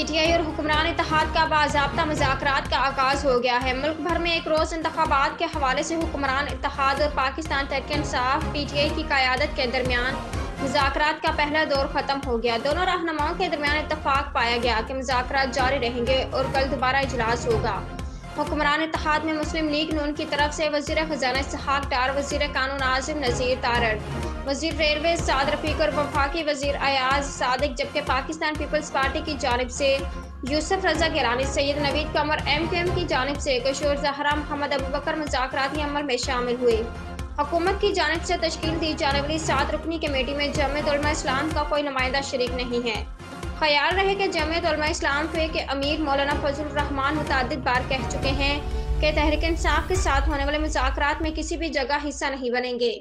PTI और हुक्मरान इत्तेहाद का बाज़ाब्ता मुज़ाकरात का आगाज़ हो गया है। मुल्क भर में एक रोज़ इंतखाबात के हवाले से हुक्मरान इत्तेहाद और पाकिस्तान तहरीक-ए-इंसाफ पीटीआई की क़यादत के दरमियान मुज़ाकरात का पहला दौर ख़त्म हो गया। दोनों रहनुमाओं के दरमियान इत्तफ़ाक़ पाया गया कि मुज़ाकरात जारी रहेंगे और कल दोबारा इजलास होगा। हुक्मरान इत्तेहाद में मुस्लिम लीग नून की तरफ से वज़ीर ख़ज़ाना इसहाक़ डार, वज़ीर कानून आज़िम नज़ीर तारड़, वज़ीर रेलवे साद रफ़ीक और वफाकी वज़ीर अयाज सादिक, जबकि पाकिस्तान पीपल्स पार्टी की जानिब से यूसुफ रज़ा गिलानी, सैयद नवीद कमर MQM की जानिब से किशोर ज़हरा, मोहम्मद अबू बकर मुज़ाकराती अमल में शामिल हुए। हुकूमत की जानिब से तश्कील दी जाने वाली 7 रुकनी कमेटी में जमीयत उलमा इस्लाम का कोई नुमाइंदा शरीक नहीं है। ख्याल रहे कि जमीयत उलमा इस्लाम के अमीर मौलाना फजलुर रहमान मुतअद्दिद बार कह चुके हैं कि तहरीक इंसाफ के साथ होने वाले मुज़ाकरात में किसी भी जगह हिस्सा नहीं बनेंगे।